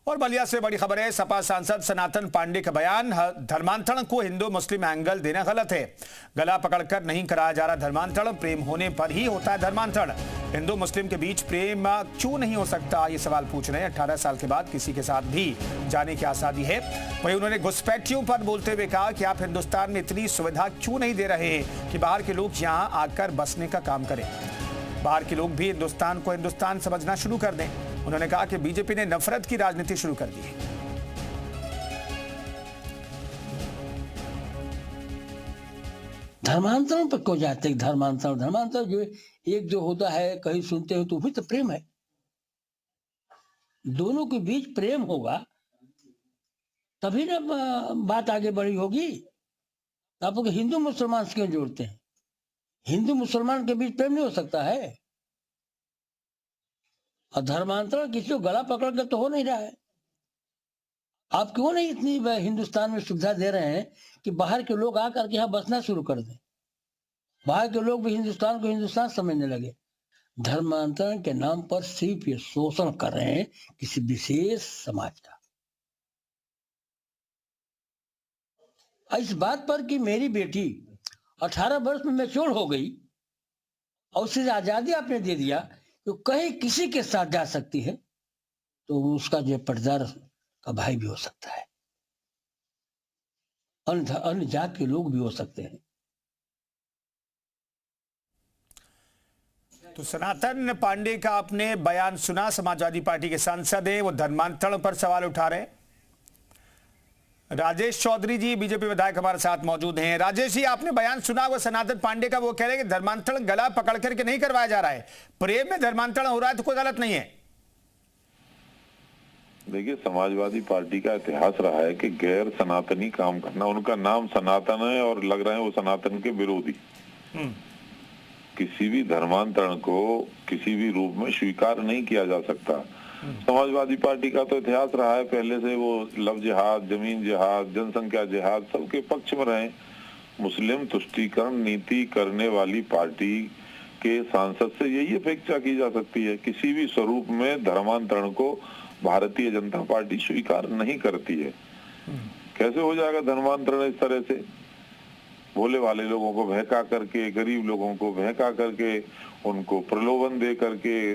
और बलिया से बड़ी खबर है। सपा सांसद सनातन पांडे का बयान, धर्मांतरण को हिंदू मुस्लिम एंगल देना गलत है। गला पकड़कर नहीं कराया जा रहा धर्मांतरण, प्रेम होने पर ही होता है धर्मांतरण। हिंदू मुस्लिम के बीच प्रेम क्यों नहीं हो सकता, ये सवाल पूछ रहे हैं। 18 साल के बाद किसी के साथ भी जाने की आजादी है। वहीं उन्होंने घुसपैठियों पर बोलते हुए कहा कि आप हिंदुस्तान में इतनी सुविधा क्यों नहीं दे रहे कि बाहर के लोग यहाँ आकर बसने का काम करें। बाहर के लोग भी हिंदुस्तान को हिंदुस्तान समझना शुरू कर दें। उन्होंने कहा कि बीजेपी ने नफरत की राजनीति शुरू कर दी है। धर्मांतरण पर क्यों जाते हैं? धर्मांतरण जो एक जो होता है, कहीं सुनते हो तो भी तो प्रेम है। दोनों के बीच प्रेम होगा तभी ना बात आगे बढ़ी होगी। आप लोग हिंदू मुसलमान से क्यों जोड़ते हैं? हिंदू मुसलमान के बीच प्रेम नहीं हो सकता है। और धर्मांतरण किसी को गला पकड़ के तो हो नहीं रहा है। आप क्यों नहीं इतनी हिंदुस्तान में सुविधा दे रहे हैं कि बाहर के लोग आकर के यहाँ बसना शुरू कर दें, बाहर के लोग भी हिंदुस्तान को हिंदुस्तान समझने लगे। धर्मांतरण के नाम पर सिर्फ ये शोषण कर रहे हैं किसी विशेष समाज का। इस बात पर कि मेरी बेटी 18 वर्ष में मैच्योर हो गई और उसे आजादी आपने दे दिया तो कहीं किसी के साथ जा सकती है, तो उसका जो पटदार का भाई भी हो सकता है, अन्य जात के लोग भी हो सकते हैं। तो सनातन पांडे का आपने बयान सुना। समाजवादी पार्टी के सांसद है, वो धर्मांतरण पर सवाल उठा रहे हैं। राजेश चौधरी जी बीजेपी विधायक हमारे साथ मौजूद हैं। राजेश जी, आपने बयान सुना वो सनातन पांडे का, वो कह रहे हैं कि धर्मांतरण गला पकड़ करके नहीं करवाया जा रहा है, प्रेम में धर्मांतरण हो रहा है तो कोई गलत नहीं है। देखिए, समाजवादी पार्टी का इतिहास रहा है कि गैर सनातनी काम करना। उनका नाम सनातन है और लग रहे हैं वो सनातन के विरोधी। किसी भी धर्मांतरण को किसी भी रूप में स्वीकार नहीं किया जा सकता। समाजवादी पार्टी का तो इतिहास रहा है, पहले से वो लव जिहाद, जमीन जिहाद, जनसंख्या जिहाद सबके पक्ष में रहे। मुस्लिम तुष्टीकरण नीति करने वाली पार्टी के सांसद से यही अपेक्षा की जा सकती है। किसी भी स्वरूप में धर्मांतरण को भारतीय जनता पार्टी स्वीकार नहीं करती है। कैसे हो जाएगा धर्मांतरण इस तरह से? भोले वाले लोगों को बहका करके, गरीब लोगों को बहका करके, उनको प्रलोभन दे करके,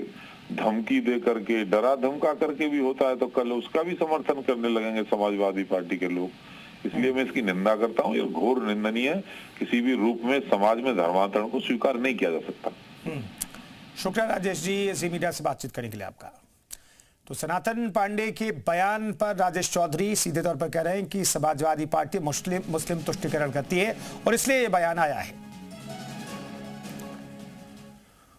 धमकी दे करके, डरा धमका करके भी होता है तो कल उसका भी समर्थन करने लगेंगे समाजवादी पार्टी के लोग। इसलिए मैं इसकी निंदा करता हूँ। ये घोर निंदनीय है। किसी भी रूप में समाज में धर्मांतरण को स्वीकार नहीं किया जा सकता। शुक्रिया राजेश जी, इसी मीडिया से बातचीत करने के लिए आपका। तो सनातन पांडे के बयान पर राजेश चौधरी सीधे तौर पर कह रहे हैं कि समाजवादी पार्टी मुस्लिम तुष्टीकरण करती है और इसलिए ये बयान आया है।